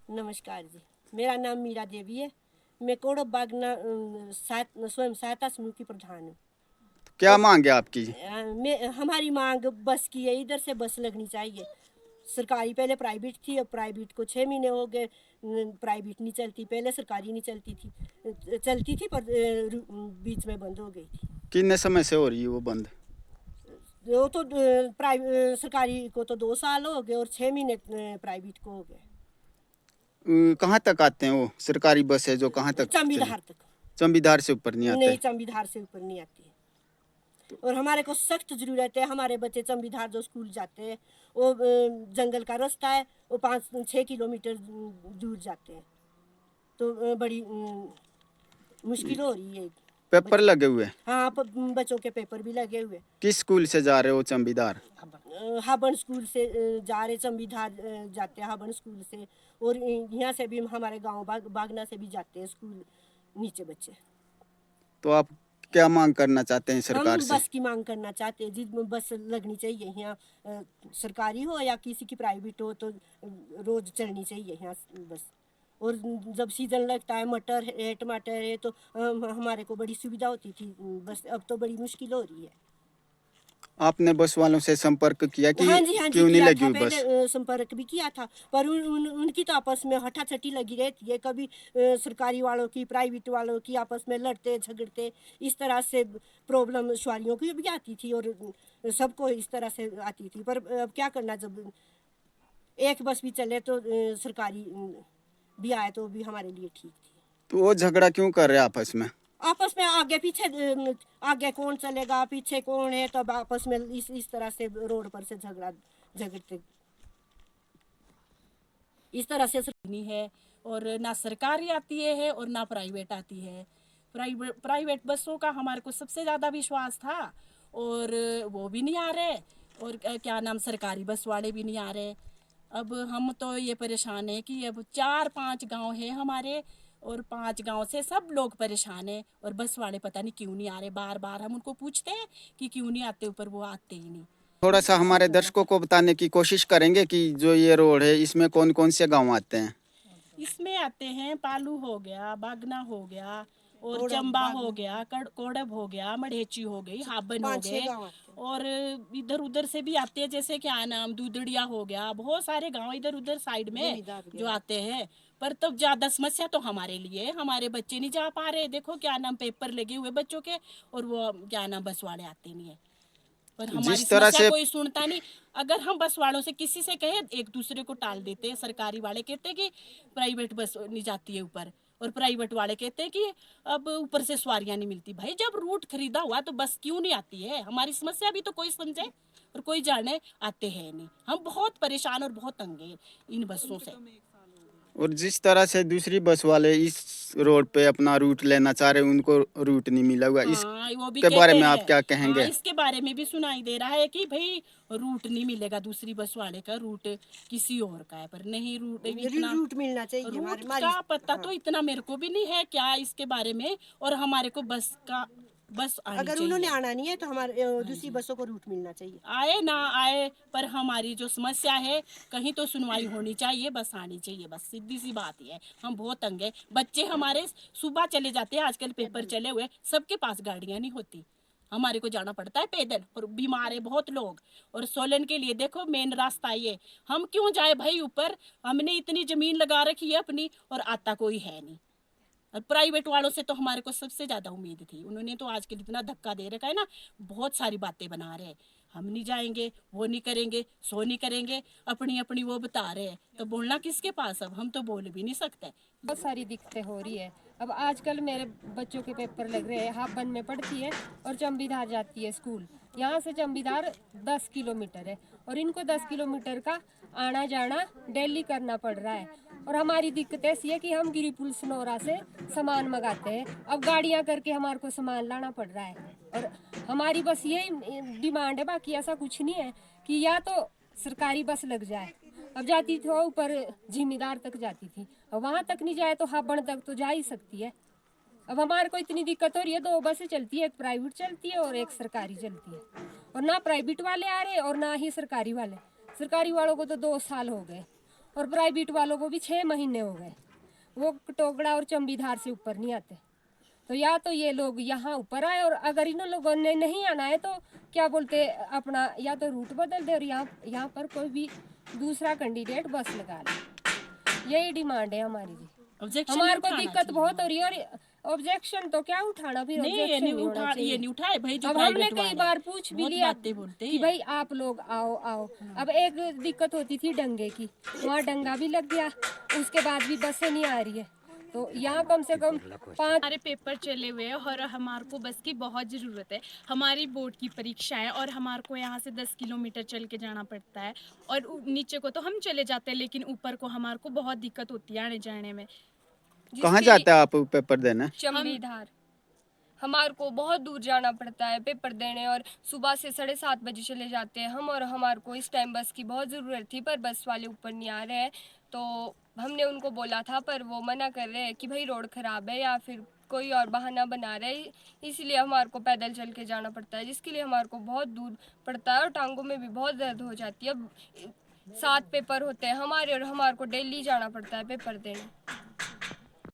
नमस्कार जी, मेरा नाम मीरा देवी है। मैं कोड़ो बागना स्वयं सहायता समूह की प्रधान हूँ। क्या मांग है आपकी? मैं हमारी मांग बस की है, इधर से बस लगनी चाहिए। सरकारी पहले प्राइवेट थी, अब प्राइवेट को 6 महीने हो गए। प्राइवेट नहीं चलती, पहले सरकारी नहीं चलती थी, चलती थी पर बीच में बंद हो गई थी। कितने समय से हो रही है वो बंद? वो तो सरकारी को तो 2 साल हो गए और 6 महीने प्राइवेट को हो गए। कहाँ तक आते हैं वो सरकारी बस है जो कहाँ तक चले? चंबीधार तक। चंबीदार से ऊपर नहीं आते? नहीं, चंबीधार से ऊपर नहीं आती है। और हमारे को सख्त जरूरत है। हमारे बच्चे चंबीधार जो स्कूल जाते हैं वो जंगल का रास्ता है, वो 5-6 किलोमीटर दूर जाते हैं। तो बड़ी मुश्किल हो रही है। पेपर लगे हुए हैं? हाँ, बच्चों के पेपर भी लगे हुए। किस स्कूल से जा रहे हो चंबीदार? हाबन स्कूल से जा रहे, चंबीधार जाते हैं हाबन स्कूल से। और यहाँ से भी हमारे गांव बागना से भी जाते हैं स्कूल नीचे बच्चे। तो आप क्या मांग करना चाहते हैं सरकार हम से? बस की मांग करना चाहते हैं जी, बस लगनी चाहिए यहाँ। सरकारी हो या किसी की प्राइवेट हो तो रोज चलनी चाहिए यहाँ बस। और जब सीजन लगता है, मटर है, टमाटर है, तो हमारे को बड़ी सुविधा होती थी। बस अब तो बड़ी मुश्किल हो रही है। आपने बस वालों से संपर्क किया कि हाँ जी, हाँ जी, क्यों नहीं किया लगी था हुई पहले, बस? संपर्क भी किया था। पर उनकी तो आपस में हठाछठी लगी रहती है। कभी सरकारी वालों की, प्राइवेट वालों की आपस में लड़ते झगड़ते, इस तरह से प्रॉब्लम सवारियों की भी आती थी और सबको इस तरह से आती थी। पर अब क्या करना, जब एक बस भी चले तो सरकारी भी आए तो भी हमारे लिए ठीक थी। तो वो झगड़ा क्यों कर रहे हैं आपस में? आपस में आगे पीछे, आगे कौन चलेगा, पीछे कौन है, तब आपस में इस तरह से रोड पर से झगड़ते इस तरह से नहीं है। और ना सरकारी आती है और ना प्राइवेट आती है। प्राइवेट बसों का हमारे को सबसे ज़्यादा विश्वास था और वो भी नहीं आ रहे। और क्या नाम, सरकारी बस वाले भी नहीं आ रहे। अब हम तो ये परेशान है कि अब 4-5 गांव है हमारे और 5 गांव से सब लोग परेशान हैं और बस वाले पता नहीं क्यों नहीं आ रहे। बार बार हम उनको पूछते हैं कि क्यों नहीं आते, ऊपर वो आते ही नहीं। थोड़ा सा हमारे दर्शकों को बताने की कोशिश करेंगे कि जो ये रोड है इसमें कौन कौन से गांव आते हैं? इसमें आते हैं पालू हो गया, बागना हो गया और चंबा हो गया, कोड़ब हो गया, मढ़ेची हो गई, हाबन हो गए। और इधर उधर से भी आते हैं, जैसे क्या नाम, दूधड़िया हो गया। बहुत सारे गांव इधर उधर साइड में जो आते हैं। पर तब ज्यादा समस्या तो हमारे लिए, हमारे बच्चे नहीं जा पा रहे। देखो क्या नाम, पेपर लगे हुए बच्चों के और वो क्या नाम, बस वाले आते नहीं है। पर हमारी जिस तरह समस्या से कोई सुनता नहीं। अगर हम बस वालों से किसी से कहे, एक दूसरे को टाल देते हैं। सरकारी वाले कहते हैं कि प्राइवेट बस नहीं जाती है ऊपर, और प्राइवेट वाले कहते हैं कि अब ऊपर से सवारियां नहीं मिलती। भाई जब रूट खरीदा हुआ तो बस क्यों नहीं आती है? हमारी समस्या भी तो कोई समझे और कोई जाने। आते हैं नहीं। हम बहुत परेशान और बहुत तंग हैं इन बसों से। और जिस तरह से दूसरी बस वाले इस रोड पे अपना रूट लेना चाह रहे हैं उनको रूट नहीं मिला हुआ, हाँ, वो भी इसके बारे कहते में आप हैं। क्या हाँ, कहेंगे? इसके बारे में भी सुनाई दे रहा है कि भाई रूट नहीं मिलेगा, दूसरी बस वाले का रूट किसी और का है। पर नहीं, रूट इतना रूट मिलना चाहिए रूट हमारी। का पता तो इतना मेरे को भी नहीं है क्या इसके बारे में। और हमारे को बस आनी अगर चाहिए। उन्होंने आना नहीं है तो हमारे दूसरी बसों को रूट मिलना चाहिए। आए ना आए, पर हमारी जो समस्या है कहीं तो सुनवाई होनी चाहिए। बस आनी चाहिए, बस सीधी सी बात ही है। हम बहुत तंग है। बच्चे हमारे सुबह चले जाते हैं, आजकल पेपर चले हुए, सबके पास गाड़ियां नहीं होती। हमारे को जाना पड़ता है पैदल और बीमार है बहुत लोग। और सोलन के लिए देखो मेन रास्ता ये, हम क्यों जाए भाई ऊपर? हमने इतनी जमीन लगा रखी है अपनी और आता कोई है नहीं। और प्राइवेट वालों से तो हमारे को सबसे ज़्यादा उम्मीद थी। उन्होंने तो आजकल इतना धक्का दे रखा है ना, बहुत सारी बातें बना रहे हैं। हम नहीं जाएंगे, वो नहीं करेंगे, सो नहीं करेंगे, अपनी अपनी वो बता रहे हैं। तो बोलना किसके पास? अब हम तो बोल भी नहीं सकते। बहुत सारी दिक्कतें हो रही है। अब आजकल मेरे बच्चों के पेपर लग रहे हैं। हाबन में पढ़ती है और चंबीधार जाती है स्कूल। यहाँ से चंबीधार 10 किलोमीटर है और इनको 10 किलोमीटर का आना जाना डेली करना पड़ रहा है। और हमारी दिक्कत ऐसी है कि हम गिरिपुल सनोरा से सामान मंगाते हैं। अब गाड़ियाँ करके हमारे को सामान लाना पड़ रहा है। और हमारी बस ये डिमांड है, बाकी ऐसा कुछ नहीं है, कि या तो सरकारी बस लग जाए। अब जाती थी ऊपर जिम्मेदार तक जाती थी, अब वहाँ तक नहीं जाए तो हाबड़ तक तो जा ही सकती है। अब हमारे को इतनी दिक्कत हो रही है, 2 बसें चलती है, एक प्राइवेट चलती है और एक सरकारी चलती है। और ना प्राइवेट वाले आ रहे और ना ही सरकारी वाले। सरकारी वालों को तो 2 साल हो गए और प्राइवेट वालों को भी 6 महीने हो गए, वो कटोगड़ा और चंबीधार से ऊपर नहीं आते। तो या तो ये लोग यहाँ ऊपर आए, और अगर इन लोगों ने नहीं आना है तो क्या बोलते अपना या तो रूट बदल दे और यहाँ पर कोई भी दूसरा कैंडिडेट बस लगा ले। यही डिमांड है हमारी जी। ऑब्जेक्शन हमारे नहीं को उठाना दिक्कत चाहिए। बहुत हो रही है, और ऑब्जेक्शन तो क्या उठाना, फिर नहीं, ये objection नहीं नहीं होना उठा, चाहिए। ये नहीं उठाए भाई जो अब हमने प्राइवेट कई वाले बार पूछ भी बहुत लिया बातें बोलते कि हैं। भाई आप लोग आओ आओ। अब एक दिक्कत होती थी डंगे की, वहाँ डंगा भी लग गया, उसके बाद भी बसें नहीं आ रही है। तो यहाँ कम से कम 5 हमारे पेपर चले हुए हैं और हमारे को बस की बहुत ज़रूरत है। हमारी बोर्ड की परीक्षा है और हमारे को यहाँ से 10 किलोमीटर चल के जाना पड़ता है, और नीचे को तो हम चले जाते हैं, लेकिन ऊपर को हमारे को बहुत दिक्कत होती है आने जाने में। कहाँ जाते हैं आप पेपर देने? चंबीधार। हमारे को बहुत दूर जाना पड़ता है पेपर देने, और सुबह से 7:30 बजे चले जाते हैं हम, और हमारे को इस टाइम बस की बहुत ज़रूरत थी, पर बस वाले ऊपर नहीं आ रहे हैं। तो हमने उनको बोला था, पर वो मना कर रहे हैं कि भाई रोड ख़राब है या फिर कोई और बहाना बना रहे हैं, इसलिए हमारे को पैदल चल के जाना पड़ता है, जिसके लिए हमारे को बहुत दूर पड़ता है और टांगों में भी बहुत दर्द हो जाती है। अब 7 पेपर होते हैं हमारे, और हमारे को डेली जाना पड़ता है पेपर देने।